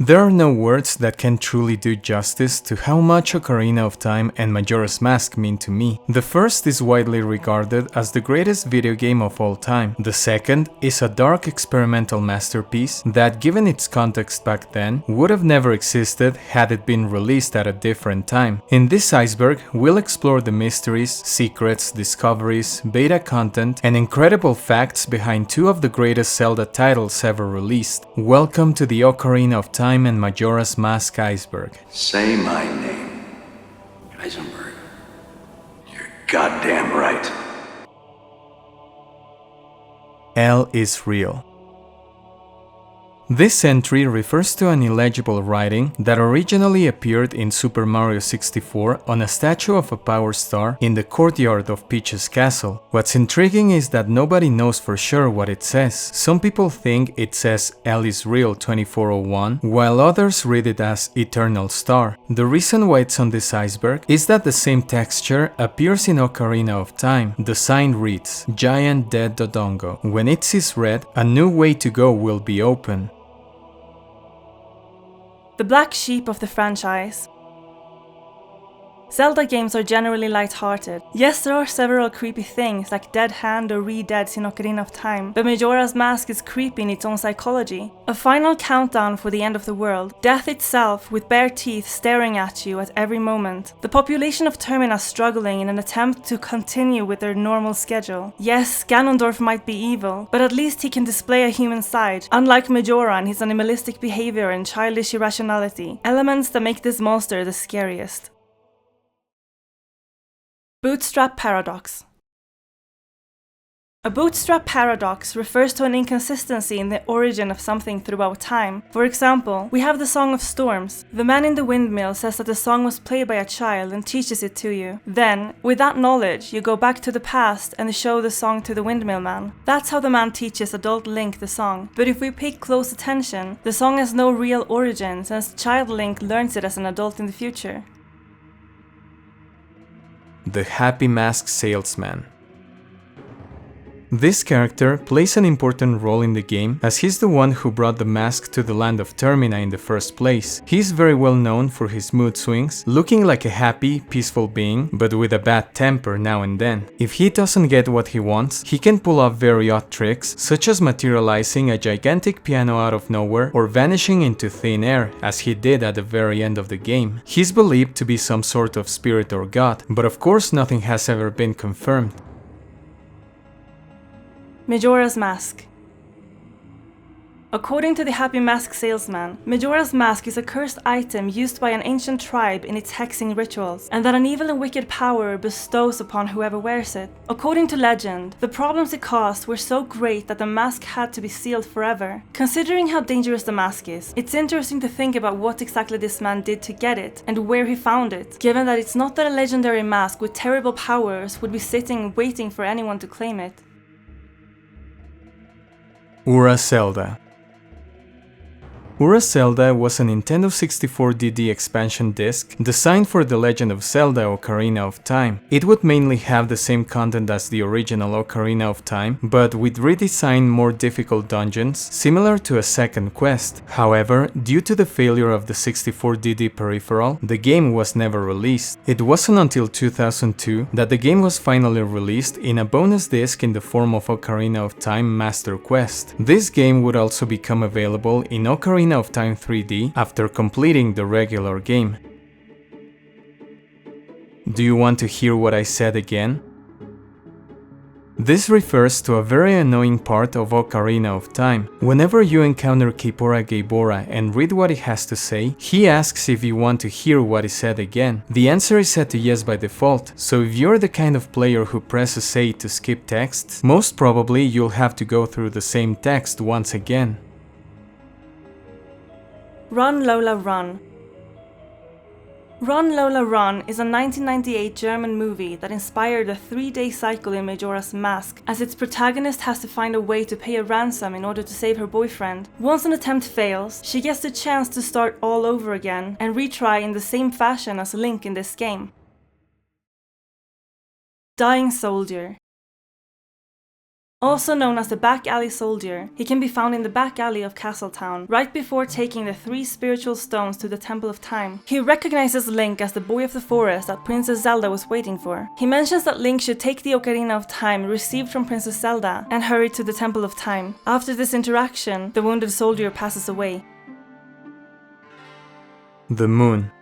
There are no words that can truly do justice to how much Ocarina of Time and Majora's Mask mean to me. The first is widely regarded as the greatest video game of all time. The second is a dark experimental masterpiece that, given its context back then, would have never existed had it been released at a different time. In this Iceberg, we'll explore the mysteries, secrets, discoveries, beta content, and incredible facts behind two of the greatest Zelda titles ever released. Welcome to the Ocarina of Time and Majora's Mask Iceberg. Say my name. EisenBerg. You're goddamn right. L is real. This entry refers to an illegible writing that originally appeared in Super Mario 64 on a statue of a power star in the courtyard of Peach's castle. What's intriguing is that nobody knows for sure what it says. Some people think it says L is real 2401, while others read it as Eternal Star. The reason why it's on this iceberg is that the same texture appears in Ocarina of Time. The sign reads, Giant Dead Dodongo. When it sees red, a new way to go will be open. The black sheep of the franchise. Zelda games are generally light-hearted. Yes, there are several creepy things like dead hand or re-deads in Ocarina of Time, but Majora's Mask is creepy in its own psychology. A final countdown for the end of the world, death itself with bare teeth staring at you at every moment. The population of Termina struggling in an attempt to continue with their normal schedule. Yes, Ganondorf might be evil, but at least he can display a human side, unlike Majora and his animalistic behavior and childish irrationality, elements that make this monster the scariest. Bootstrap paradox. A bootstrap paradox refers to an inconsistency in the origin of something throughout time. For example, we have the Song of Storms. The man in the windmill says that the song was played by a child and teaches it to you. Then, with that knowledge, you go back to the past and show the song to the windmill man. That's how the man teaches adult Link the song. But if we pay close attention, the song has no real origin since child Link learns it as an adult in the future. The Happy Mask Salesman. This character plays an important role in the game as he's the one who brought the mask to the land of Termina in the first place. He's very well known for his mood swings, looking like a happy, peaceful being, but with a bad temper now and then. If he doesn't get what he wants, he can pull off very odd tricks, such as materializing a gigantic piano out of nowhere or vanishing into thin air, as he did at the very end of the game. He's believed to be some sort of spirit or god, but of course nothing has ever been confirmed. Majora's Mask. According to the Happy Mask Salesman, Majora's Mask is a cursed item used by an ancient tribe in its hexing rituals, and that an evil and wicked power bestows upon whoever wears it. According to legend, the problems it caused were so great that the mask had to be sealed forever. Considering how dangerous the mask is, it's interesting to think about what exactly this man did to get it, and where he found it, given that it's not that a legendary mask with terrible powers would be sitting waiting for anyone to claim it. Ura Zelda. Ura Zelda was a Nintendo 64 DD expansion disc designed for The Legend of Zelda Ocarina of Time. It would mainly have the same content as the original Ocarina of Time, but with redesigned, more difficult dungeons, similar to a second quest. However, due to the failure of the 64 DD peripheral, the game was never released. It wasn't until 2002 that the game was finally released in a bonus disc in the form of Ocarina of Time Master Quest. This game would also become available in Ocarina of Time 3D after completing the regular game. Do you want to hear what I said again? This refers to a very annoying part of Ocarina of Time. Whenever you encounter Keipora Gaibora and read what he has to say, he asks if you want to hear what he said again. The answer is set to yes by default, so if you're the kind of player who presses A to skip text, most probably you'll have to go through the same text once again. Run Lola Run. Run Lola Run is a 1998 German movie that inspired a 3-day cycle in Majora's Mask, as its protagonist has to find a way to pay a ransom in order to save her boyfriend. Once an attempt fails, she gets the chance to start all over again and retry in the same fashion as Link in this game. Dying Soldier. Also known as the Back Alley Soldier, he can be found in the back alley of Castletown, right before taking the 3 spiritual stones to the Temple of Time. He recognizes Link as the boy of the forest that Princess Zelda was waiting for. He mentions that Link should take the Ocarina of Time received from Princess Zelda and hurry to the Temple of Time. After this interaction, the wounded soldier passes away. The moon.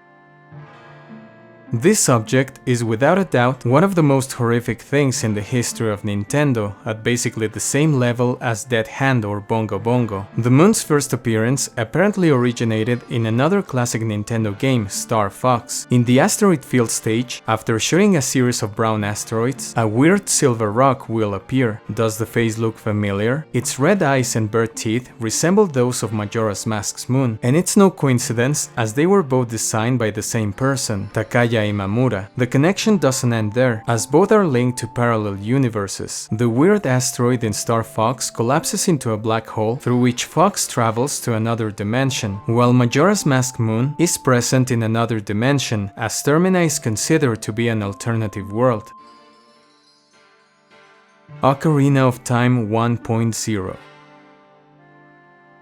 This object is without a doubt one of the most horrific things in the history of Nintendo, at basically the same level as Dead Hand or Bongo Bongo. The moon's first appearance apparently originated in another classic Nintendo game, Star Fox. In the asteroid field stage, after shooting a series of brown asteroids, a weird silver rock will appear. Does the face look familiar? Its red eyes and bird teeth resemble those of Majora's Mask's moon, and it's no coincidence as they were both designed by the same person, Takaya Imamura. The connection doesn't end there, as both are linked to parallel universes. The weird asteroid in Star Fox collapses into a black hole through which Fox travels to another dimension, while Majora's Mask Moon is present in another dimension, as Termina is considered to be an alternative world. Ocarina of Time 1.0.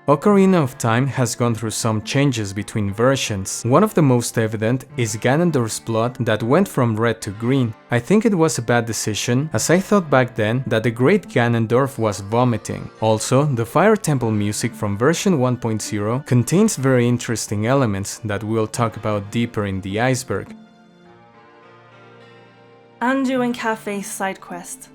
Ocarina of Time has gone through some changes between versions. One of the most evident is Ganondorf's blood that went from red to green. I think it was a bad decision, as I thought back then that the great Ganondorf was vomiting. Also, the Fire Temple music from version 1.0 contains very interesting elements that we'll talk about deeper in the Iceberg. Anju and Cafe's side quest.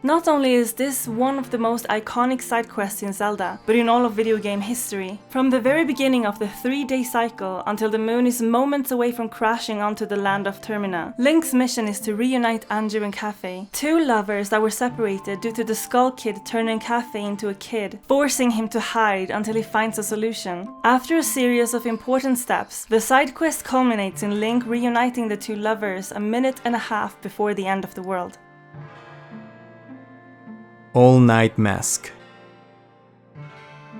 Not only is this one of the most iconic side quests in Zelda, but in all of video game history. From the very beginning of the 3-day cycle until the moon is moments away from crashing onto the land of Termina, Link's mission is to reunite Anju and Cafe, 2 lovers that were separated due to the Skull Kid turning Cafe into a kid, forcing him to hide until he finds a solution. After a series of important steps, the side quest culminates in Link reuniting the 2 lovers a minute and a half before the end of the world. All-Night Mask.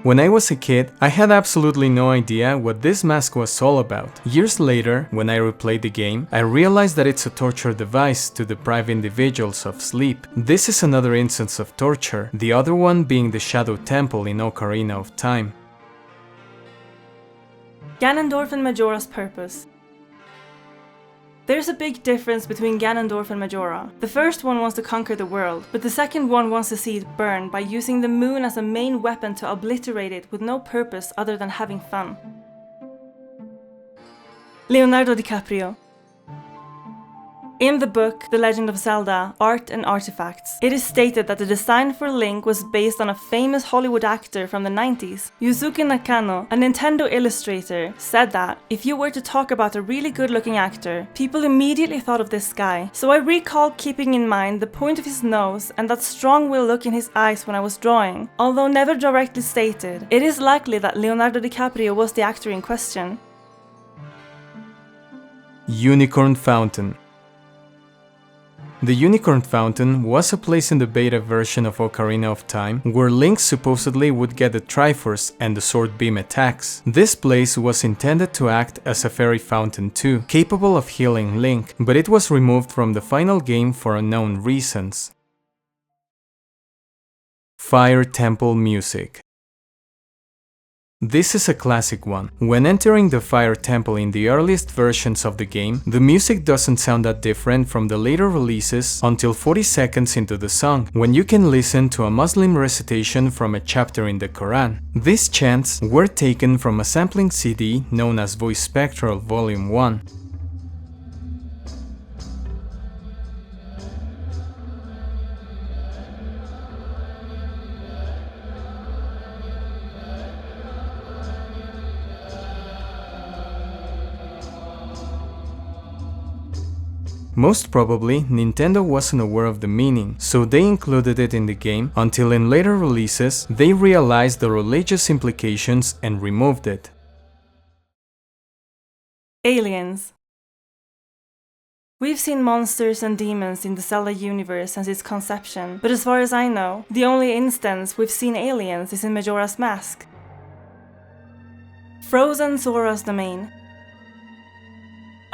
When I was a kid, I had absolutely no idea what this mask was all about. Years later, when I replayed the game, I realized that it's a torture device to deprive individuals of sleep. This is another instance of torture, the other one being the Shadow Temple in Ocarina of Time. Ganondorf and Majora's purpose. There's a big difference between Ganondorf and Majora. The first one wants to conquer the world, but the second one wants to see it burn by using the moon as a main weapon to obliterate it with no purpose other than having fun. Leonardo DiCaprio. In the book The Legend of Zelda: Art and Artifacts, it is stated that the design for Link was based on a famous Hollywood actor from the 90s. Yusuke Nakano, a Nintendo illustrator, said that if you were to talk about a really good-looking actor, people immediately thought of this guy. So I recall keeping in mind the point of his nose and that strong-willed look in his eyes when I was drawing. Although never directly stated, it is likely that Leonardo DiCaprio was the actor in question. Unicorn Fountain. The Unicorn Fountain was a place in the beta version of Ocarina of Time where Link supposedly would get the Triforce and the Sword Beam attacks. This place was intended to act as a fairy fountain too, capable of healing Link, but it was removed from the final game for unknown reasons. Fire Temple music. This is a classic one. When entering the Fire Temple in the earliest versions of the game, the music doesn't sound that different from the later releases until 40 seconds into the song, when you can listen to a Muslim recitation from a chapter in the Quran. These chants were taken from a sampling CD known as Voice Spectral Volume 1. Most probably, Nintendo wasn't aware of the meaning, so they included it in the game until in later releases they realized the religious implications and removed it. Aliens. We've seen monsters and demons in the Zelda universe since its conception, but as far as I know, the only instance we've seen aliens is in Majora's Mask. Frozen Zora's Domain.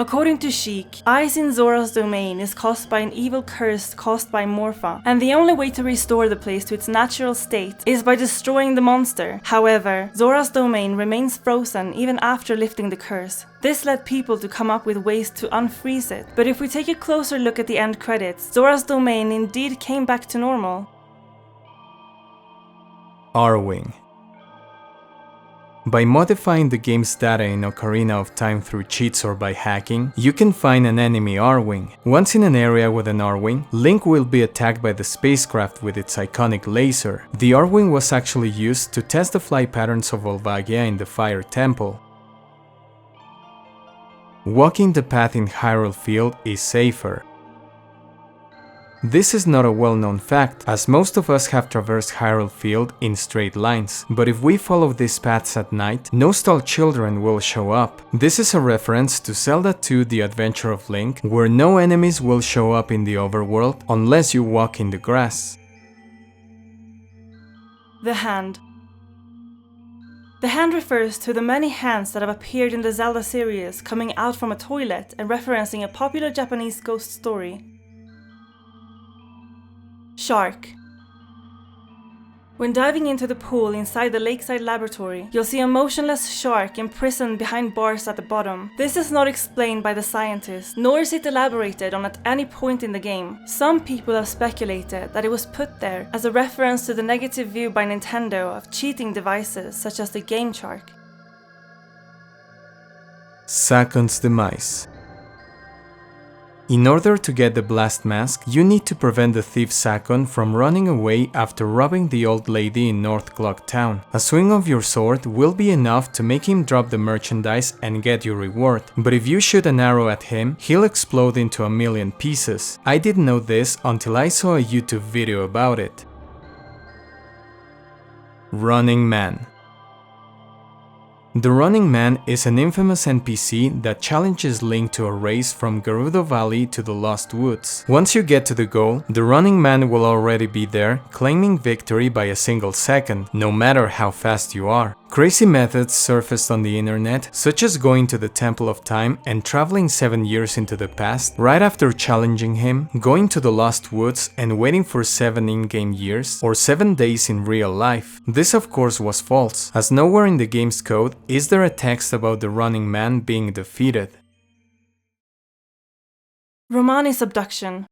According to Sheik, ice in Zora's domain is caused by an evil curse caused by Morpha, and the only way to restore the place to its natural state is by destroying the monster. However, Zora's domain remains frozen even after lifting the curse. This led people to come up with ways to unfreeze it, but if we take a closer look at the end credits, Zora's domain indeed came back to normal. R-Wing. By modifying the game's data in Ocarina of Time through cheats or by hacking, you can find an enemy R-Wing. Once in an area with an R-Wing, Link will be attacked by the spacecraft with its iconic laser. The R-Wing was actually used to test the flight patterns of Volvagia in the Fire Temple. Walking the path in Hyrule Field is safer. This is not a well-known fact, as most of us have traversed Hyrule Field in straight lines, but if we follow these paths at night, no stall children will show up. This is a reference to Zelda 2: The Adventure of Link, where no enemies will show up in the overworld unless you walk in the grass. The Hand. The hand refers to the many hands that have appeared in the Zelda series coming out from a toilet and referencing a popular Japanese ghost story. Shark. When diving into the pool inside the lakeside laboratory, you'll see a motionless shark imprisoned behind bars at the bottom. This is not explained by the scientists, nor is it elaborated on at any point in the game. Some people have speculated that it was put there as a reference to the negative view by Nintendo of cheating devices such as the Game Shark. Sakon's demise. In order to get the blast mask, you need to prevent the thief Sakon from running away after robbing the old lady in North Clock Town. A swing of your sword will be enough to make him drop the merchandise and get your reward, but if you shoot an arrow at him, he'll explode into a million pieces. I didn't know this until I saw a YouTube video about it. Running Man. The Running Man is an infamous NPC that challenges Link to a race from Gerudo Valley to the Lost Woods. Once you get to the goal, the Running Man will already be there, claiming victory by a single second, no matter how fast you are. Crazy methods surfaced on the internet, such as going to the Temple of Time and traveling 7 years into the past, right after challenging him, going to the Lost Woods and waiting for 7 in-game years, or 7 days in real life. This of course was false, as nowhere in the game's code is there a text about the Running Man being defeated. Romani's abduction.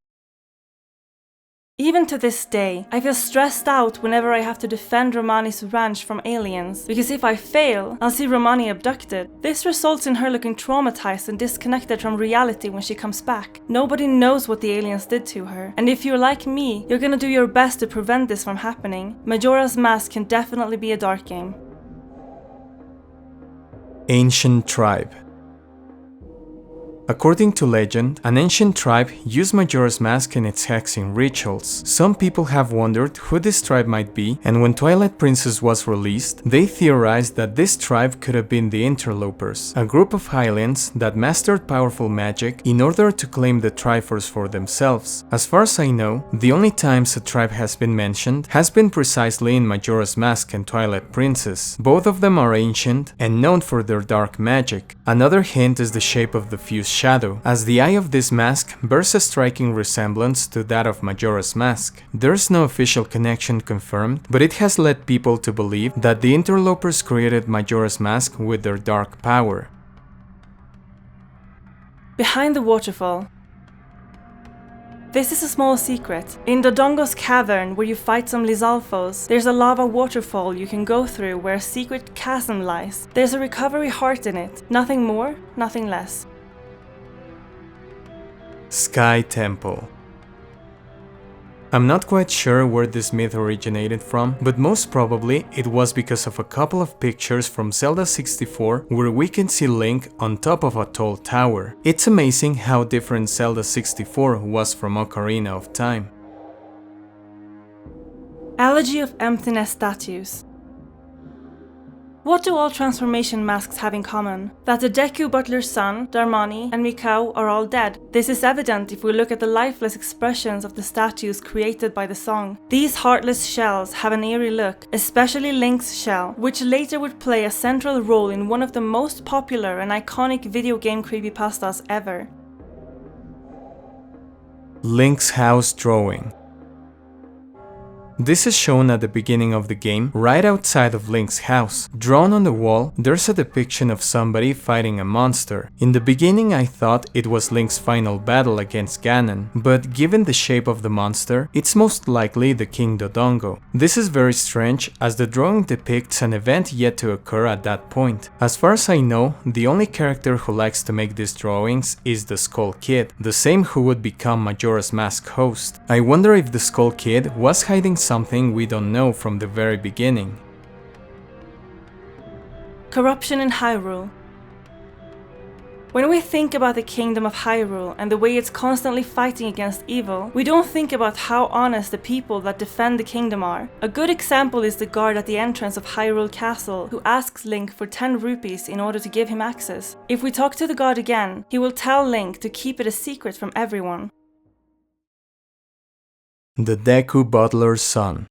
Even to this day, I feel stressed out whenever I have to defend Romani's ranch from aliens, because if I fail, I'll see Romani abducted. This results in her looking traumatized and disconnected from reality when she comes back. Nobody knows what the aliens did to her, and if you're like me, you're gonna do your best to prevent this from happening. Majora's Mask can definitely be a dark game. Ancient Tribe. According to legend, an ancient tribe used Majora's Mask in its hexing rituals. Some people have wondered who this tribe might be, and when Twilight Princess was released, they theorized that this tribe could have been the Interlopers, a group of Hylians that mastered powerful magic in order to claim the Triforce for themselves. As far as I know, the only times a tribe has been mentioned has been precisely in Majora's Mask and Twilight Princess. Both of them are ancient and known for their dark magic. Another hint is the shape of the fused shadow, as the eye of this mask bears a striking resemblance to that of Majora's Mask. There's no official connection confirmed, but it has led people to believe that the Interlopers created Majora's Mask with their dark power. Behind the waterfall. This is a small secret. In Dodongo's cavern, where you fight some Lizalfos, there's a lava waterfall you can go through where a secret chasm lies. There's a recovery heart in it. Nothing more, nothing less. Sky Temple. I'm not quite sure where this myth originated from, but most probably it was because of a couple of pictures from Zelda 64 where we can see Link on top of a tall tower. It's amazing how different Zelda 64 was from Ocarina of Time. Elegy of Emptiness Statues. What do all transformation masks have in common? That the Deku butler's son, Darmani, and Mikau are all dead. This is evident if we look at the lifeless expressions of the statues created by the song. These heartless shells have an eerie look, especially Link's shell, which later would play a central role in one of the most popular and iconic video game creepypastas ever. Link's house drawing. This is shown at the beginning of the game, right outside of Link's house. Drawn on the wall, there's a depiction of somebody fighting a monster. In the beginning I thought it was Link's final battle against Ganon, but given the shape of the monster, it's most likely the King Dodongo. This is very strange, as the drawing depicts an event yet to occur at that point. As far as I know, the only character who likes to make these drawings is the Skull Kid, the same who would become Majora's Mask host. I wonder if the Skull Kid was hiding something we don't know from the very beginning. Corruption in Hyrule. When we think about the kingdom of Hyrule and the way it's constantly fighting against evil, we don't think about how honest the people that defend the kingdom are. A good example is the guard at the entrance of Hyrule Castle who asks Link for 10 rupees in order to give him access. If we talk to the guard again, he will tell Link to keep it a secret from everyone. The Deku Butler's son.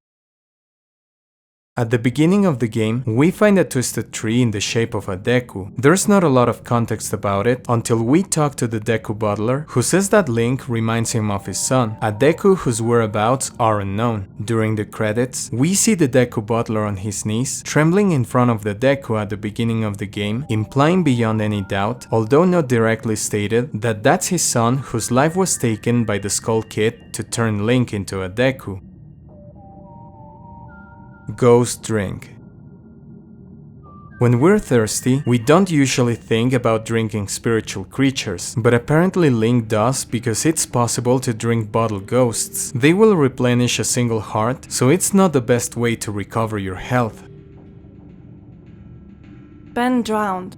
At the beginning of the game, we find a twisted tree in the shape of a Deku. There's not a lot of context about it until we talk to the Deku Butler, who says that Link reminds him of his son, a Deku whose whereabouts are unknown. During the credits, we see the Deku Butler on his knees, trembling in front of the Deku at the beginning of the game, implying beyond any doubt, although not directly stated, that that's his son whose life was taken by the Skull Kid to turn Link into a Deku. Ghost drink. When we're thirsty, we don't usually think about drinking spiritual creatures, but apparently Link does because it's possible to drink bottle ghosts. They will replenish a single heart, so it's not the best way to recover your health. Ben drowned.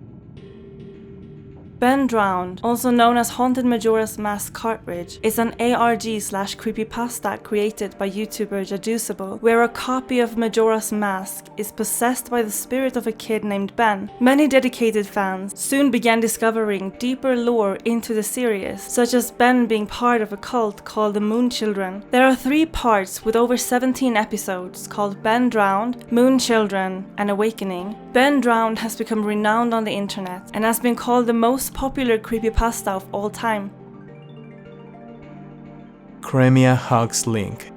Ben Drowned, also known as Haunted Majora's Mask Cartridge, is an ARG/creepypasta created by YouTuber Jaduceable, where a copy of Majora's Mask is possessed by the spirit of a kid named Ben. Many dedicated fans soon began discovering deeper lore into the series, such as Ben being part of a cult called the Moon Children. There are 3 parts with over 17 episodes called Ben Drowned, Moon Children, and Awakening. Ben Drowned has become renowned on the internet and has been called the most popular creepypasta of all time. Cremia hugs Link.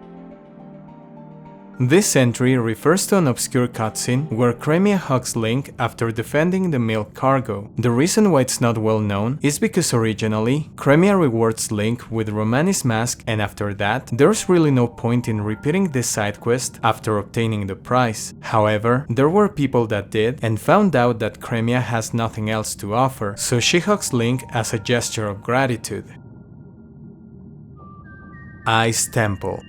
This entry refers to an obscure cutscene where Cremia hugs Link after defending the milk cargo. The reason why it's not well known is because originally, Cremia rewards Link with Romani's mask, and after that, there's really no point in repeating this side quest after obtaining the prize. However, there were people that did and found out that Cremia has nothing else to offer, so she hugs Link as a gesture of gratitude. Ice Temple.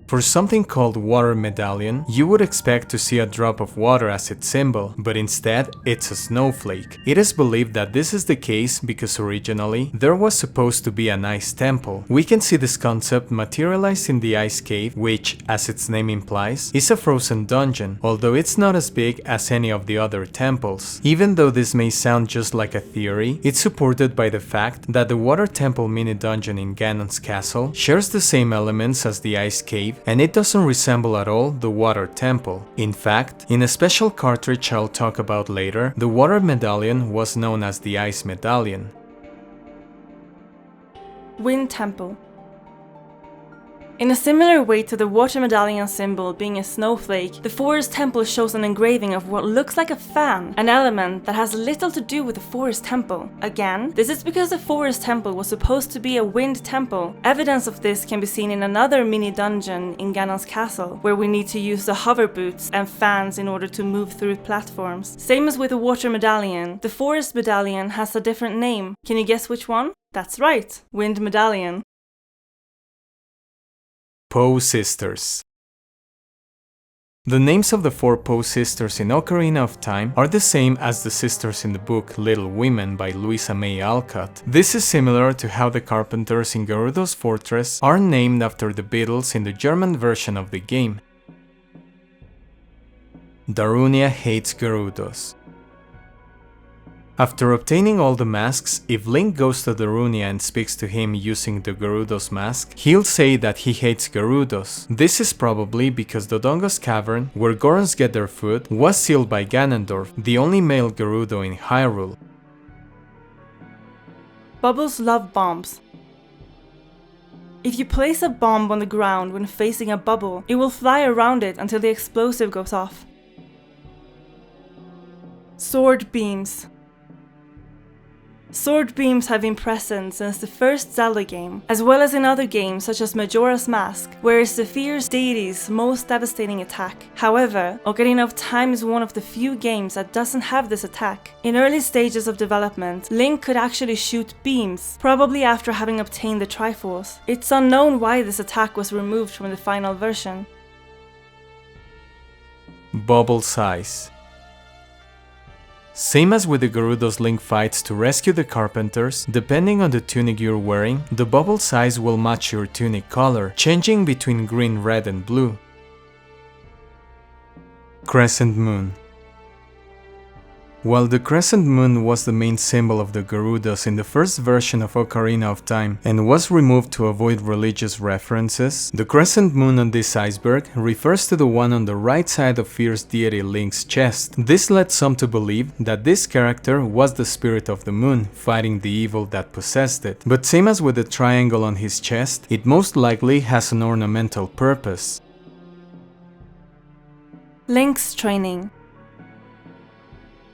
For something called Water Medallion, you would expect to see a drop of water as its symbol, but instead, it's a snowflake. It is believed that this is the case because originally, there was supposed to be an ice temple. We can see this concept materialized in the Ice Cave, which, as its name implies, is a frozen dungeon, although it's not as big as any of the other temples. Even though this may sound just like a theory, it's supported by the fact that the Water Temple mini-dungeon in Ganon's castle shares the same elements as the Ice Cave, and it doesn't resemble at all the Water Temple. In fact, in a special cartridge I'll talk about later, the Water Medallion was known as the Ice Medallion. Wind Temple. In a similar way to the Water Medallion symbol being a snowflake, the Forest Temple shows an engraving of what looks like a fan, an element that has little to do with the Forest Temple. Again, this is because the Forest Temple was supposed to be a wind temple. Evidence of this can be seen in another mini-dungeon in Ganon's castle, where we need to use the hover boots and fans in order to move through platforms. Same as with the Water Medallion, the Forest Medallion has a different name. Can you guess which one? That's right, Wind Medallion. Poe Sisters. The names of the 4 Poe sisters in Ocarina of Time are the same as the sisters in the book Little Women by Louisa May Alcott. This is similar to how the carpenters in Gerudo's Fortress are named after the Beatles in the German version of the game. Darunia hates Gerudos. After obtaining all the masks, if Link goes to Darunia and speaks to him using the Gerudos mask, he'll say that he hates Gerudos. This is probably because Dodongo's cavern, where Gorons get their food, was sealed by Ganondorf, the only male Gerudo in Hyrule. Bubbles love bombs. If you place a bomb on the ground when facing a bubble, it will fly around it until the explosive goes off. Sword beams. Sword beams have been present since the first Zelda game, as well as in other games such as Majora's Mask, where it's the fierce deity's most devastating attack. However, Ocarina of Time is one of the few games that doesn't have this attack. In early stages of development, Link could actually shoot beams, probably after having obtained the Triforce. It's unknown why this attack was removed from the final version. Bubble size. Same as with the Gerudos Link fights to rescue the carpenters, depending on the tunic you're wearing, the bubble size will match your tunic color, changing between green, red and blue. Crescent Moon. While the crescent moon was the main symbol of the Gerudos in the first version of Ocarina of Time and was removed to avoid religious references, the crescent moon on this iceberg refers to the one on the right side of fierce deity Link's chest. This led some to believe that this character was the spirit of the moon, fighting the evil that possessed it. But same as with the triangle on his chest, it most likely has an ornamental purpose. Link's training.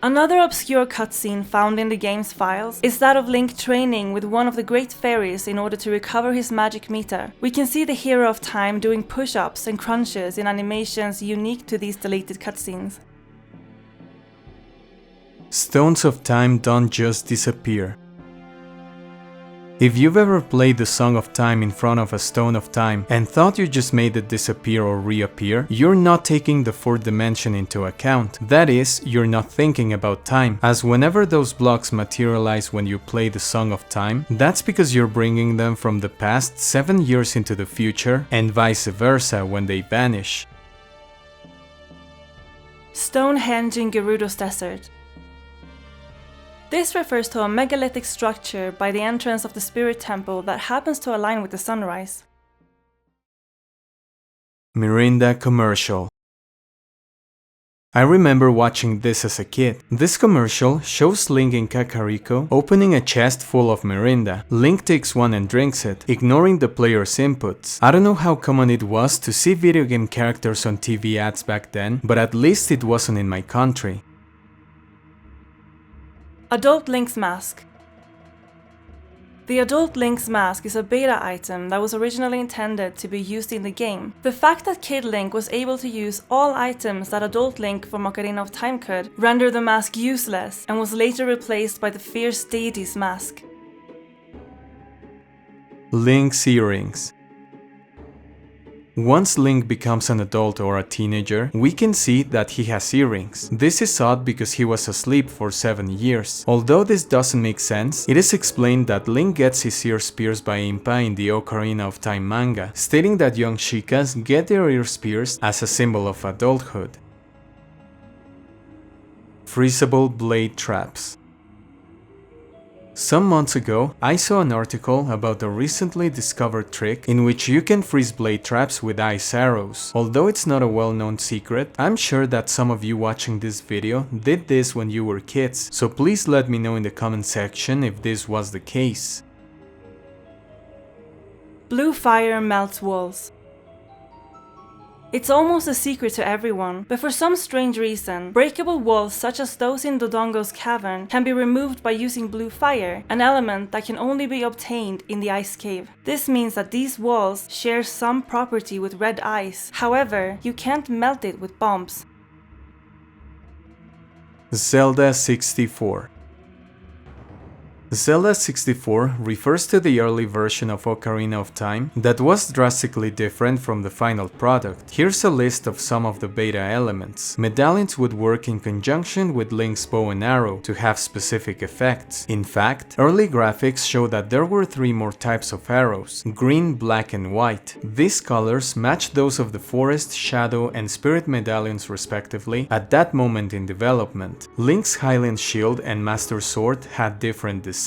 Another obscure cutscene found in the game's files is that of Link training with one of the great fairies in order to recover his magic meter. We can see the hero of time doing push-ups and crunches in animations unique to these deleted cutscenes. Stones of Time don't just disappear. If you've ever played the Song of Time in front of a Stone of Time and thought you just made it disappear or reappear, you're not taking the fourth dimension into account. That is, you're not thinking about time, as whenever those blocks materialize when you play the Song of Time, that's because you're bringing them from the past 7 years into the future, and vice versa when they vanish. Stonehenge in Gerudo's Desert. This refers to a megalithic structure by the entrance of the spirit temple that happens to align with the sunrise. Mirinda commercial. I remember watching this as a kid. This commercial shows Link in Kakariko opening a chest full of Mirinda. Link takes one and drinks it, ignoring the player's inputs. I don't know how common it was to see video game characters on TV ads back then, but at least it wasn't in my country. Adult Link's Mask. The Adult Link's Mask is a beta item that was originally intended to be used in the game. The fact that Kid Link was able to use all items that Adult Link from Ocarina of Time could rendered the mask useless and was later replaced by the fierce deity's mask. Link's earrings. Once Link becomes an adult or a teenager, we can see that he has earrings. This is odd because he was asleep for 7 years. Although this doesn't make sense, it is explained that Link gets his ears pierced by Impa in the Ocarina of Time manga, stating that young Shicas get their ears pierced as a symbol of adulthood. Freezable blade traps. Some months ago, I saw an article about a recently discovered trick in which you can freeze blade traps with ice arrows. Although it's not a well-known secret, I'm sure that some of you watching this video did this when you were kids, so please let me know in the comment section if this was the case. Blue fire melts walls. It's almost a secret to everyone, but for some strange reason, breakable walls such as those in Dodongo's cavern can be removed by using blue fire, an element that can only be obtained in the ice cave. This means that these walls share some property with red ice, however, you can't melt it with bombs. Zelda 64. Zelda 64 refers to the early version of Ocarina of Time that was drastically different from the final product. Here's a list of some of the beta elements. Medallions would work in conjunction with Link's bow and arrow to have specific effects. In fact, early graphics show that there were 3 more types of arrows: green, black, and white. These colors match those of the Forest, Shadow, and Spirit medallions respectively at that moment in development. Link's Highland Shield and Master Sword had different designs.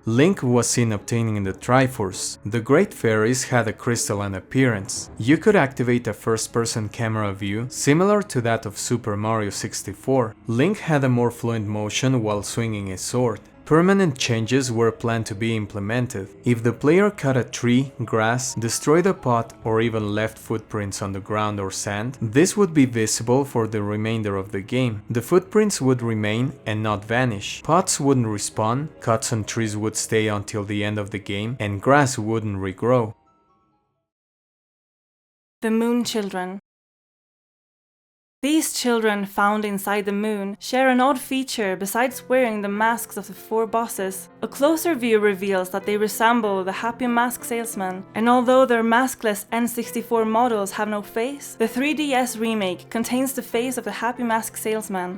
Link was seen obtaining the Triforce. The Great Fairies had a crystalline appearance. You could activate a first-person camera view similar to that of Super Mario 64. Link had a more fluent motion while swinging his sword. Permanent changes were planned to be implemented. If the player cut a tree, grass, destroyed a pot, or even left footprints on the ground or sand, this would be visible for the remainder of the game. The footprints would remain and not vanish. Pots wouldn't respawn, cuts on trees would stay until the end of the game, and grass wouldn't regrow. The Moon Children. These children found inside the moon share an odd feature besides wearing the masks of the 4 bosses. A closer view reveals that they resemble the Happy Mask Salesman, and although their maskless N64 models have no face, the 3DS remake contains the face of the Happy Mask Salesman.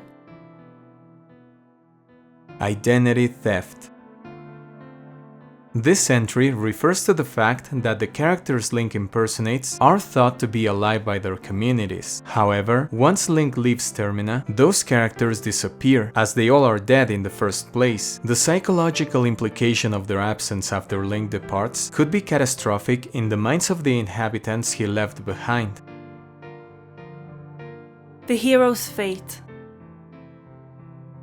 Identity theft. This entry refers to the fact that the characters Link impersonates are thought to be alive by their communities. However, once Link leaves Termina, those characters disappear, as they all are dead in the first place. The psychological implication of their absence after Link departs could be catastrophic in the minds of the inhabitants he left behind. The Hero's Fate.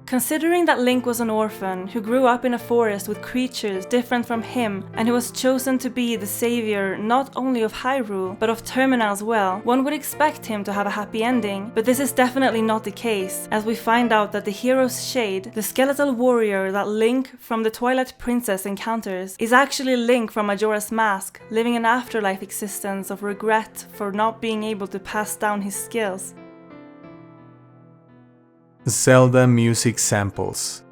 Considering that Link was an orphan who grew up in a forest with creatures different from him and who was chosen to be the savior not only of Hyrule but of Termina as well, one would expect him to have a happy ending, but this is definitely not the case, as we find out that the Hero's Shade, the skeletal warrior that Link from the Twilight Princess encounters, is actually Link from Majora's Mask, living an afterlife existence of regret for not being able to pass down his skills. Zelda music samples.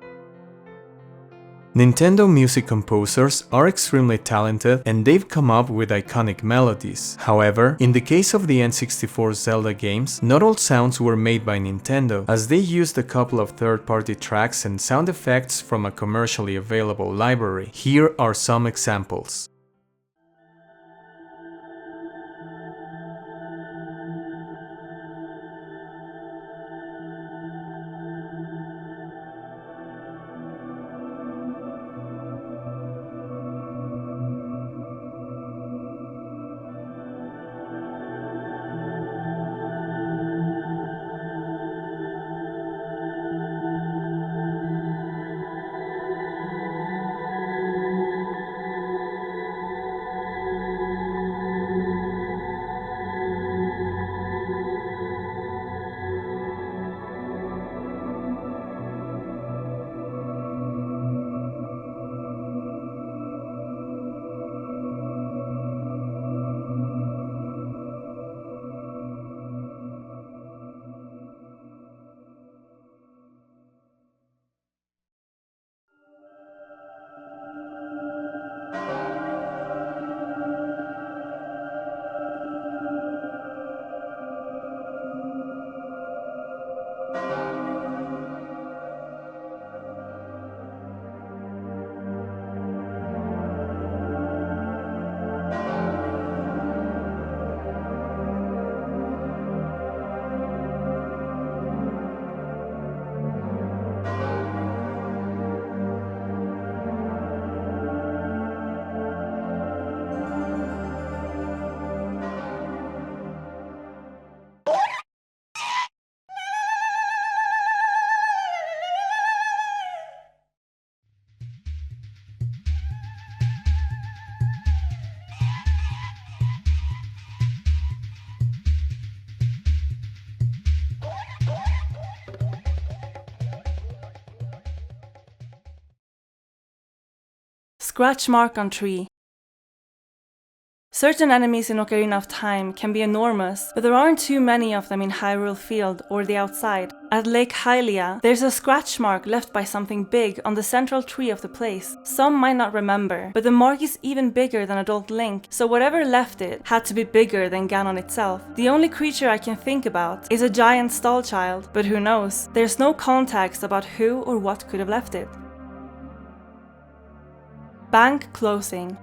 Nintendo music composers are extremely talented and they've come up with iconic melodies. However, in the case of the N64 Zelda games, not all sounds were made by Nintendo, as they used a couple of third-party tracks and sound effects from a commercially available library. Here are some examples. Scratch mark on tree. Certain enemies in Ocarina of Time can be enormous, but there aren't too many of them in Hyrule Field or the outside. At Lake Hylia, there's a scratch mark left by something big on the central tree of the place. Some might not remember, but the mark is even bigger than adult Link, so whatever left it had to be bigger than Ganon itself. The only creature I can think about is a giant stall child, but who knows? There's no context about who or what could have left it. Bank closing.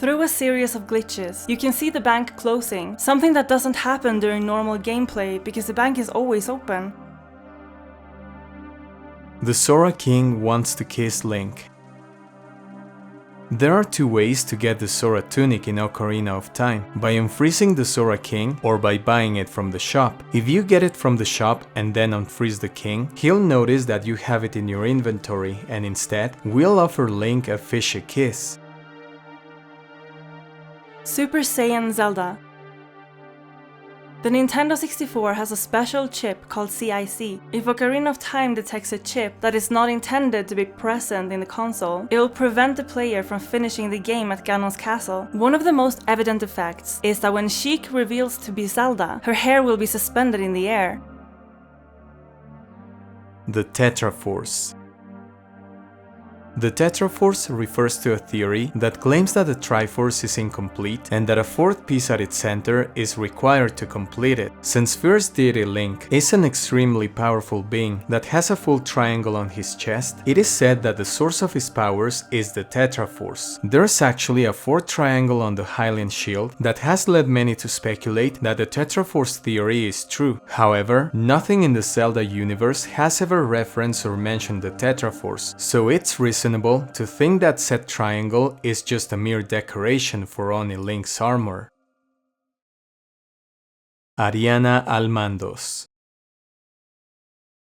Through a series of glitches, you can see the bank closing, something that doesn't happen during normal gameplay because the bank is always open. The Sora King wants to kiss Link. There are two ways to get the Sora tunic in Ocarina of Time, by unfreezing the Sora King or by buying it from the shop. If you get it from the shop and then unfreeze the King, he'll notice that you have it in your inventory and instead will offer Link a fishy kiss. Super Saiyan Zelda. The Nintendo 64 has a special chip called CIC. If Ocarina of Time detects a chip that is not intended to be present in the console, it will prevent the player from finishing the game at Ganon's castle. One of the most evident effects is that when Sheik reveals to be Zelda, her hair will be suspended in the air. The Tetraforce. The Tetraforce refers to a theory that claims that the Triforce is incomplete and that a fourth piece at its center is required to complete it. Since First Deity Link is an extremely powerful being that has a full triangle on his chest, it is said that the source of his powers is the Tetraforce. There's actually a fourth triangle on the Hylian shield that has led many to speculate that the Tetraforce theory is true. However, nothing in the Zelda universe has ever referenced or mentioned the Tetraforce, so it's reasonable to think that said triangle is just a mere decoration for Oni Link's armor. Ariana Almandos.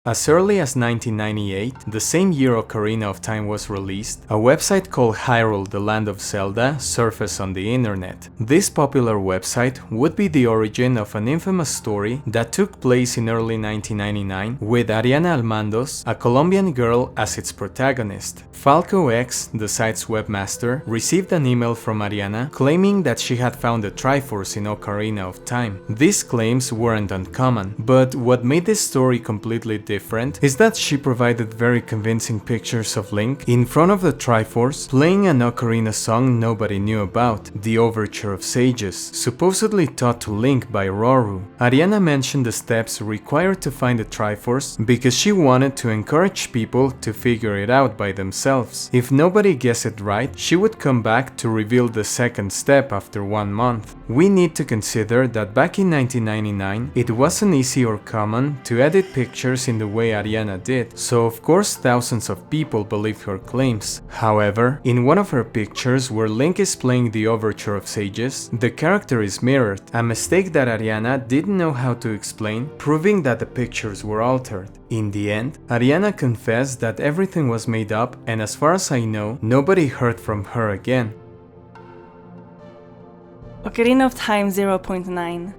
As early as 1998, the same year Ocarina of Time was released, a website called Hyrule the Land of Zelda surfaced on the internet. This popular website would be the origin of an infamous story that took place in early 1999 with Ariana Almandos, a Colombian girl, as its protagonist. Falco X, the site's webmaster, received an email from Ariana claiming that she had found the Triforce in Ocarina of Time. These claims weren't uncommon, but what made this story completely different is that she provided very convincing pictures of Link in front of the Triforce playing an Ocarina song nobody knew about, the Overture of Sages, supposedly taught to Link by Roru. Ariana mentioned the steps required to find the Triforce because she wanted to encourage people to figure it out by themselves. If nobody guessed it right, she would come back to reveal the second step after 1 month. We need to consider that back in 1999, it wasn't easy or common to edit pictures in the way Ariana did, so of course thousands of people believed her claims. However, in one of her pictures where Link is playing the Overture of Sages, the character is mirrored, a mistake that Ariana didn't know how to explain, proving that the pictures were altered. In the end, Ariana confessed that everything was made up, and as far as I know, nobody heard from her again. Ocarina of Time 0.9.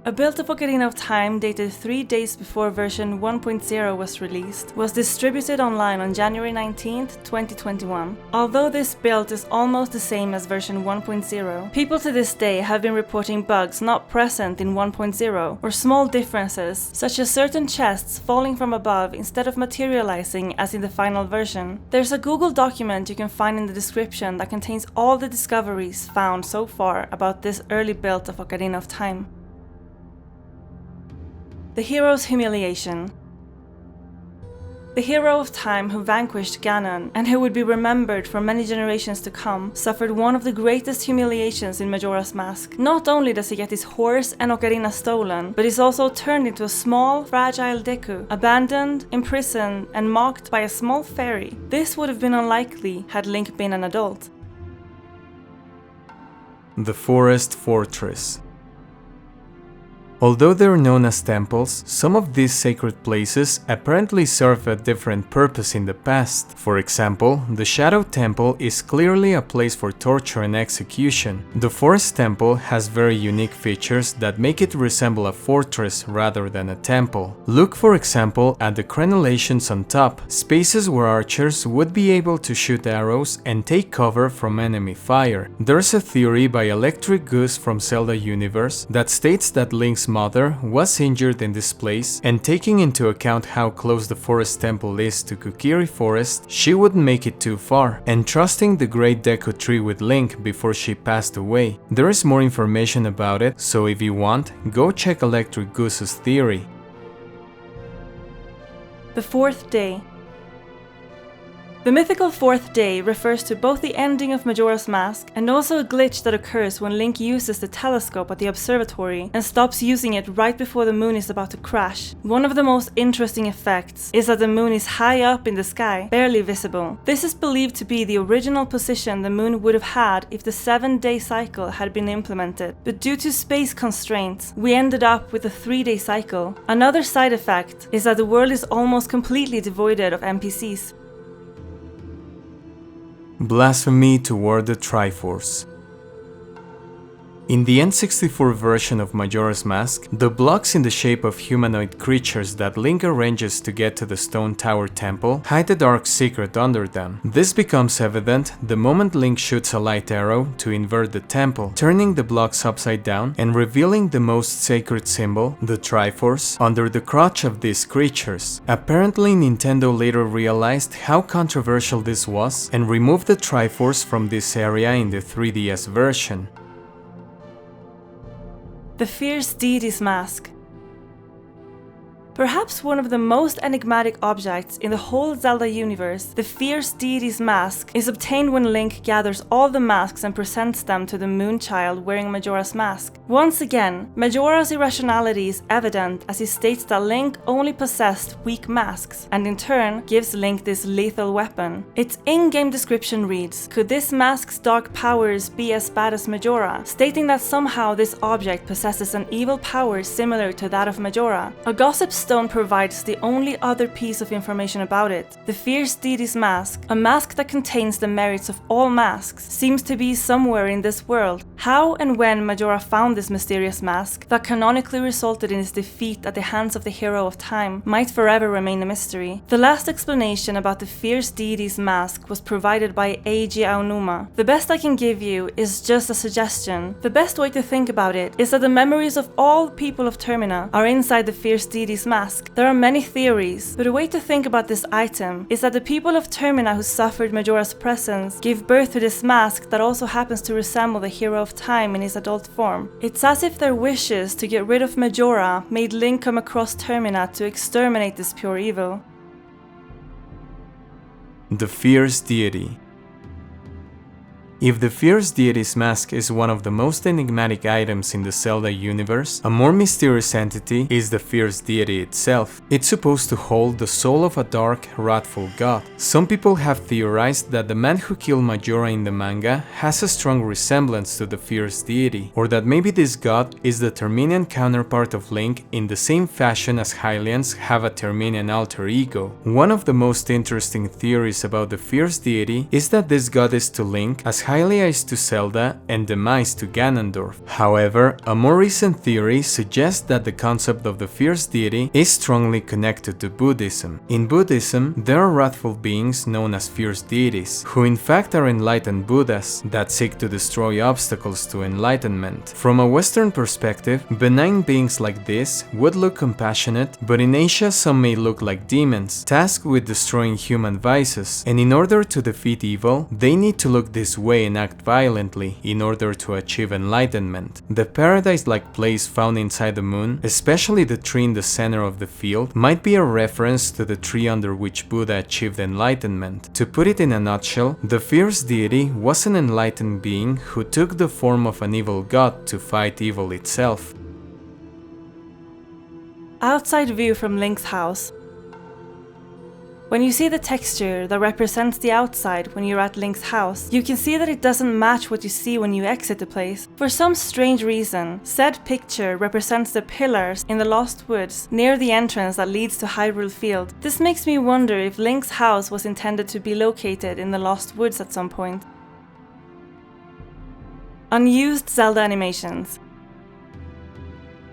A build of Ocarina of Time dated 3 days before version 1.0 was released was distributed online on January 19, 2021. Although this build is almost the same as version 1.0, people to this day have been reporting bugs not present in 1.0 or small differences, such as certain chests falling from above instead of materializing as in the final version. There's a Google document you can find in the description that contains all the discoveries found so far about this early build of Ocarina of Time. The hero's humiliation. The hero of time who vanquished Ganon, and who would be remembered for many generations to come, suffered one of the greatest humiliations in Majora's Mask. Not only does he get his horse and Ocarina stolen, but is also turned into a small, fragile Deku, abandoned, imprisoned, and mocked by a small fairy. This would have been unlikely had Link been an adult. The Forest Fortress. Although they're known as temples, some of these sacred places apparently serve a different purpose in the past. For example, the Shadow Temple is clearly a place for torture and execution. The Forest Temple has very unique features that make it resemble a fortress rather than a temple. Look for example at the crenellations on top, spaces where archers would be able to shoot arrows and take cover from enemy fire. There's a theory by Electric Goose from Zelda universe that states that Link's mother was injured in this place, and taking into account how close the Forest Temple is to Kokiri Forest, she wouldn't make it too far, entrusting the Great Deku Tree with Link before she passed away. There is more information about it, so if you want, go check Electric Goose's theory. The fourth day. The mythical fourth day refers to both the ending of Majora's Mask and also a glitch that occurs when Link uses the telescope at the observatory and stops using it right before the moon is about to crash. One of the most interesting effects is that the moon is high up in the sky, barely visible. This is believed to be the original position the moon would have had if the 7-day cycle had been implemented, but due to space constraints, we ended up with a 3-day cycle. Another side effect is that the world is almost completely devoid of NPCs. Blasphemy toward the Triforce. In the N64 version of Majora's Mask, the blocks in the shape of humanoid creatures that Link arranges to get to the Stone Tower Temple hide a dark secret under them. This becomes evident the moment Link shoots a light arrow to invert the temple, turning the blocks upside down and revealing the most sacred symbol, the Triforce, under the crotch of these creatures. Apparently, Nintendo later realized how controversial this was and removed the Triforce from this area in the 3DS version. The Fierce Deity's Mask. Perhaps one of the most enigmatic objects in the whole Zelda universe, the Fierce Deity's Mask is obtained when Link gathers all the masks and presents them to the Moon Child wearing Majora's mask. Once again, Majora's irrationality is evident as he states that Link only possessed weak masks, and in turn gives Link this lethal weapon. Its in-game description reads, "Could this mask's dark powers be as bad as Majora?" stating that somehow this object possesses an evil power similar to that of Majora. A gossip stone provides the only other piece of information about it. The Fierce Deity's Mask, a mask that contains the merits of all masks, seems to be somewhere in this world. How and when Majora found this mysterious mask that canonically resulted in his defeat at the hands of the Hero of Time might forever remain a mystery. The last explanation about the Fierce Deity's Mask was provided by Eiji Aonuma. The best I can give you is just a suggestion. The best way to think about it is that the memories of all people of Termina are inside the Fierce Deity's Mask. There are many theories, but a way to think about this item is that the people of Termina who suffered Majora's presence gave birth to this mask that also happens to resemble the Hero of Time in his adult form. It's as if their wishes to get rid of Majora made Link come across Termina to exterminate this pure evil. The Fierce Deity. If the Fierce Deity's Mask is one of the most enigmatic items in the Zelda universe, a more mysterious entity is the Fierce Deity itself. It's supposed to hold the soul of a dark, wrathful god. Some people have theorized that the man who killed Majora in the manga has a strong resemblance to the Fierce Deity, or that maybe this god is the Terminian counterpart of Link in the same fashion as Hylians have a Terminian alter ego. One of the most interesting theories about the Fierce Deity is that this god is to Link as Hylia is to Zelda and Demise to Ganondorf. However, a more recent theory suggests that the concept of the Fierce Deity is strongly connected to Buddhism. In Buddhism, there are wrathful beings known as Fierce Deities, who in fact are enlightened Buddhas that seek to destroy obstacles to enlightenment. From a Western perspective, benign beings like this would look compassionate, but in Asia some may look like demons, tasked with destroying human vices, and in order to defeat evil, they need to look this way and act violently in order to achieve enlightenment. The paradise-like place found inside the moon, especially the tree in the center of the field, might be a reference to the tree under which Buddha achieved enlightenment. To put it in a nutshell, the Fierce Deity was an enlightened being who took the form of an evil god to fight evil itself. Outside view from Link's house. When you see the texture that represents the outside when you're at Link's house, you can see that it doesn't match what you see when you exit the place. For some strange reason, said picture represents the pillars in the Lost Woods near the entrance that leads to Hyrule Field. This makes me wonder if Link's house was intended to be located in the Lost Woods at some point. Unused Zelda animations.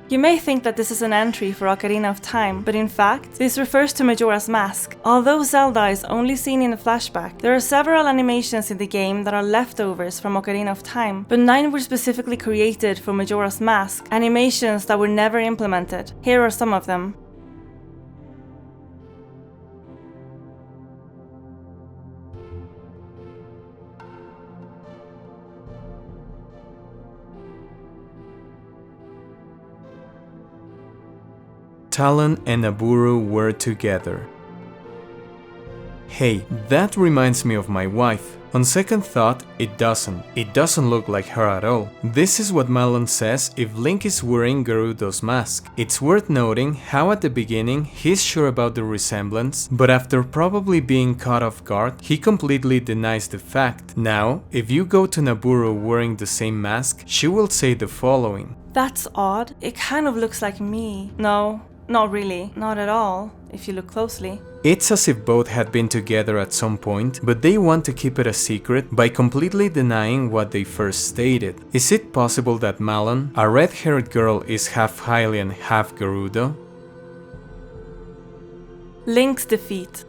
You may think that this is an entry for Ocarina of Time, but in fact, this refers to Majora's Mask. Although Zelda is only seen in a flashback, there are several animations in the game that are leftovers from Ocarina of Time, but 9 were specifically created for Majora's Mask, animations that were never implemented. Here are some of them. Talon and Nabooru were together. Hey, that reminds me of my wife. On second thought, it doesn't. It doesn't look like her at all. This is what Malon says if Link is wearing Gerudo's mask. It's worth noting how at the beginning he's sure about the resemblance, but after probably being caught off guard, he completely denies the fact. Now, if you go to Nabooru wearing the same mask, she will say the following. That's odd. It kind of looks like me. No, not really. Not at all, if you look closely. It's as if both had been together at some point, but they want to keep it a secret by completely denying what they first stated. Is it possible that Malon, a red-haired girl, is half Hylian, half Gerudo? Link's defeat.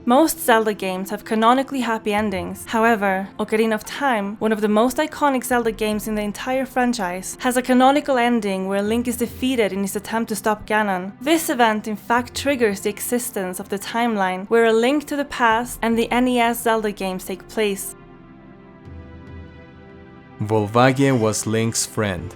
Most Zelda games have canonically happy endings. However, Ocarina of Time, one of the most iconic Zelda games in the entire franchise, has a canonical ending where Link is defeated in his attempt to stop Ganon. This event in fact triggers the existence of the timeline where A Link to the Past and the NES Zelda games take place. Volvagia was Link's friend.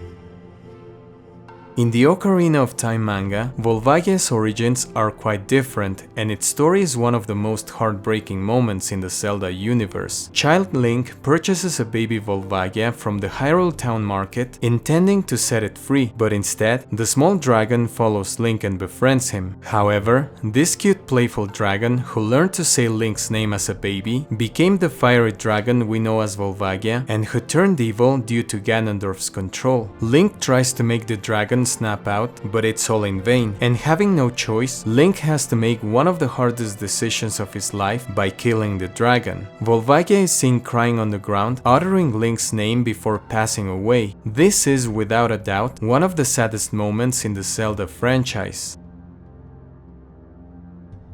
In the Ocarina of Time manga, Volvagia's origins are quite different, and its story is one of the most heartbreaking moments in the Zelda universe. Child Link purchases a baby Volvagia from the Hyrule Town Market, intending to set it free, but instead, the small dragon follows Link and befriends him. However, this cute playful dragon, who learned to say Link's name as a baby, became the fiery dragon we know as Volvagia, and who turned evil due to Ganondorf's control. Link tries to make the dragon snap out, but it's all in vain, and having no choice, Link has to make one of the hardest decisions of his life by killing the dragon. Volvagia is seen crying on the ground, uttering Link's name before passing away. This is, without a doubt, one of the saddest moments in the Zelda franchise.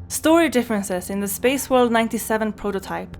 Story differences in the Space World 97 prototype.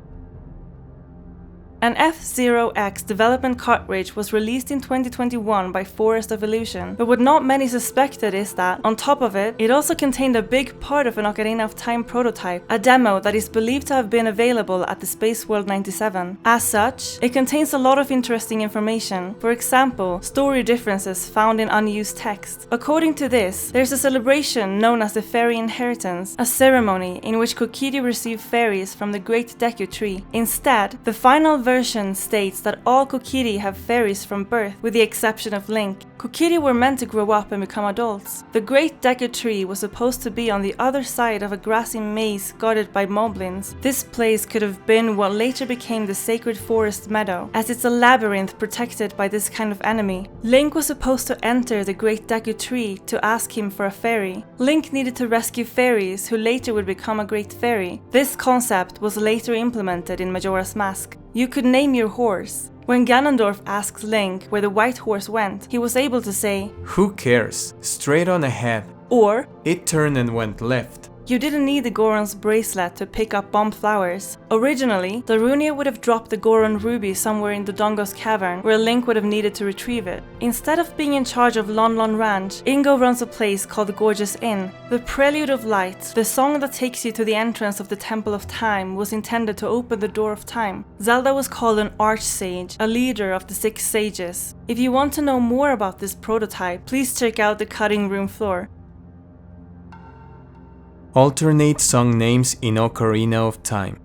An F-Zero-X development cartridge was released in 2021 by Forest of Illusion, but what not many suspected is that, on top of it, it also contained a big part of an Ocarina of Time prototype, a demo that is believed to have been available at the Space World 97. As such, it contains a lot of interesting information, for example, story differences found in unused text. According to this, there's a celebration known as the Fairy Inheritance, a ceremony in which Kokiri received fairies from the Great Deku Tree. Instead, the final version states that all Kokiri have fairies from birth, with the exception of Link. Kokiri were meant to grow up and become adults. The Great Deku Tree was supposed to be on the other side of a grassy maze guarded by moblins. This place could have been what later became the Sacred Forest Meadow, as it's a labyrinth protected by this kind of enemy. Link was supposed to enter the Great Deku Tree to ask him for a fairy. Link needed to rescue fairies who later would become a great fairy. This concept was later implemented in Majora's Mask. You could name your horse. When Ganondorf asks Link where the white horse went, he was able to say, "Who cares? Straight on ahead." Or, "It turned and went left." you didn't need the Goron's bracelet to pick up bomb flowers. Originally, Darunia would have dropped the Goron ruby somewhere in the Dongos cavern, where Link would have needed to retrieve it. Instead of being in charge of Lon Lon Ranch, Ingo runs a place called the Gorgeous Inn. The Prelude of Light, the song that takes you to the entrance of the Temple of Time, was intended to open the door of time. Zelda was called an Archsage, a leader of the 6 sages. If you want to know more about this prototype, please check out the cutting room floor. Alternate song names in Ocarina of Time.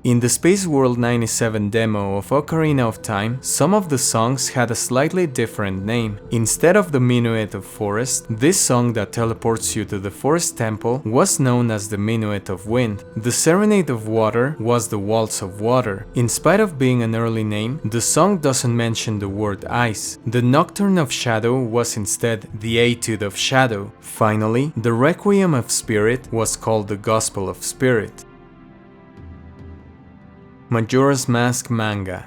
In the Space World 97 demo of Ocarina of Time, some of the songs had a slightly different name. Instead of the Minuet of Forest, this song that teleports you to the Forest Temple was known as the Minuet of Wind. The Serenade of Water was the Waltz of Water. In spite of being an early name, the song doesn't mention the word ice. The Nocturne of Shadow was instead the Etude of Shadow. Finally, the Requiem of Spirit was called the Gospel of Spirit. Majora's Mask manga.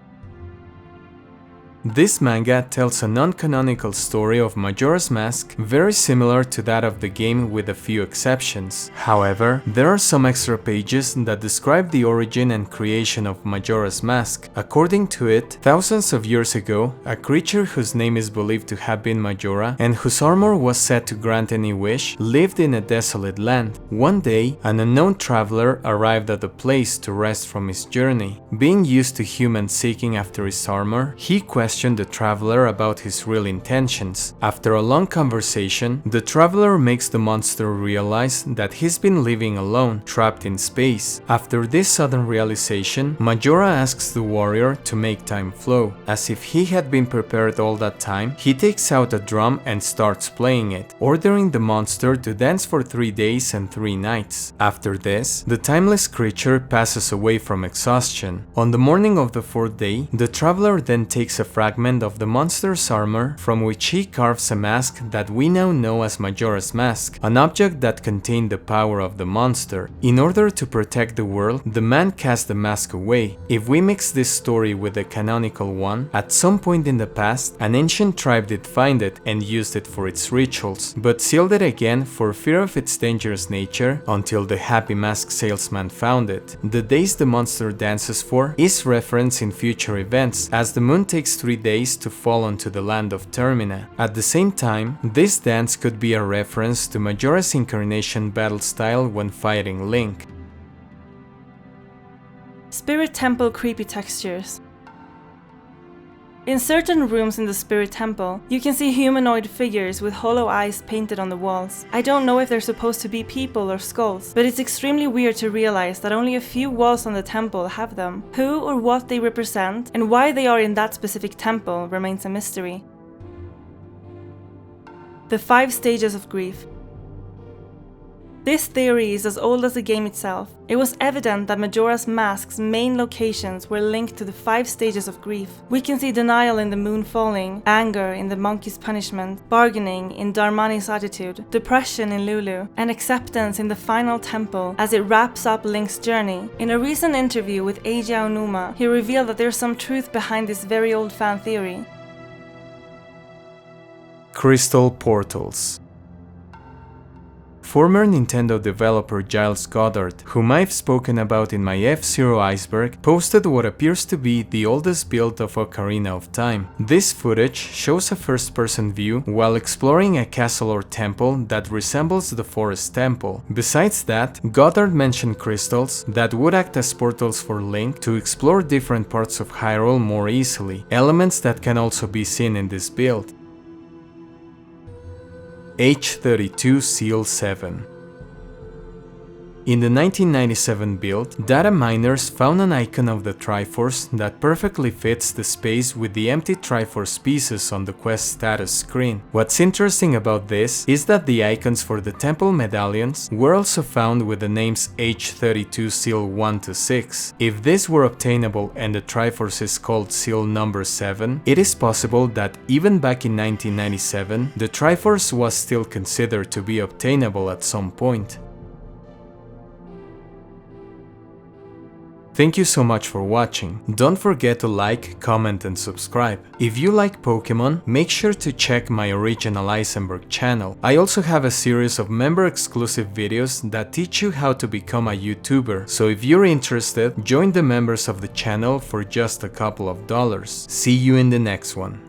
This manga tells a non-canonical story of Majora's Mask very similar to that of the game with a few exceptions. However, there are some extra pages that describe the origin and creation of Majora's Mask. According to it, thousands of years ago, a creature whose name is believed to have been Majora and whose armor was said to grant any wish lived in a desolate land. One day, an unknown traveler arrived at the place to rest from his journey. Being used to humans seeking after his armor, he questioned the traveler about his real intentions. After a long conversation, the traveler makes the monster realize that he's been living alone, trapped in space. After this sudden realization, Majora asks the warrior to make time flow. As if he had been prepared all that time, he takes out a drum and starts playing it, ordering the monster to dance for 3 days and 3 nights. After this, the timeless creature passes away from exhaustion. On the morning of the 4th day, the traveler then takes a fragment of the monster's armor from which he carves a mask that we now know as Majora's Mask, an object that contained the power of the monster. In order to protect the world, the man cast the mask away. If we mix this story with the canonical one, at some point in the past, an ancient tribe did find it and used it for its rituals, but sealed it again for fear of its dangerous nature until the happy mask salesman found it. The days the monster dances for is referenced in future events, as the moon takes 3 days to fall onto the land of Termina. At the same time, this dance could be a reference to Majora's incarnation battle style when fighting Link. Spirit Temple creepy textures. In certain rooms in the Spirit Temple, you can see humanoid figures with hollow eyes painted on the walls. I don't know if they're supposed to be people or skulls, but it's extremely weird to realize that only a few walls on the temple have them. Who or what they represent, and why they are in that specific temple remains a mystery. The 5 stages of grief. This theory is as old as the game itself. It was evident that Majora's Mask's main locations were linked to the 5 stages of grief. We can see denial in the moon falling, anger in the monkey's punishment, bargaining in Darmani's attitude, depression in Lulu, and acceptance in the final temple as it wraps up Link's journey. In a recent interview with Eiji Aonuma, he revealed that there's some truth behind this very old fan theory. Crystal Portals. Former Nintendo developer Giles Goddard, whom I've spoken about in my F-Zero Iceberg, posted what appears to be the oldest build of Ocarina of Time. This footage shows a first-person view while exploring a castle or temple that resembles the Forest Temple. Besides that, Goddard mentioned crystals that would act as portals for Link to explore different parts of Hyrule more easily, elements that can also be seen in this build. H32 Seal 7. In the 1997 build, data miners found an icon of the Triforce that perfectly fits the space with the empty Triforce pieces on the quest status screen. What's interesting about this is that the icons for the temple medallions were also found with the names H32 Seal 1 to 6. If this were obtainable and the Triforce is called Seal number 7, it is possible that even back in 1997, the Triforce was still considered to be obtainable at some point. Thank you so much for watching. Don't forget to like, comment and subscribe. If you like Pokemon, make sure to check my original EisenBerg channel. I also have a series of member-exclusive videos that teach you how to become a YouTuber, so if you're interested, join the members of the channel for just a couple of dollars. See you in the next one.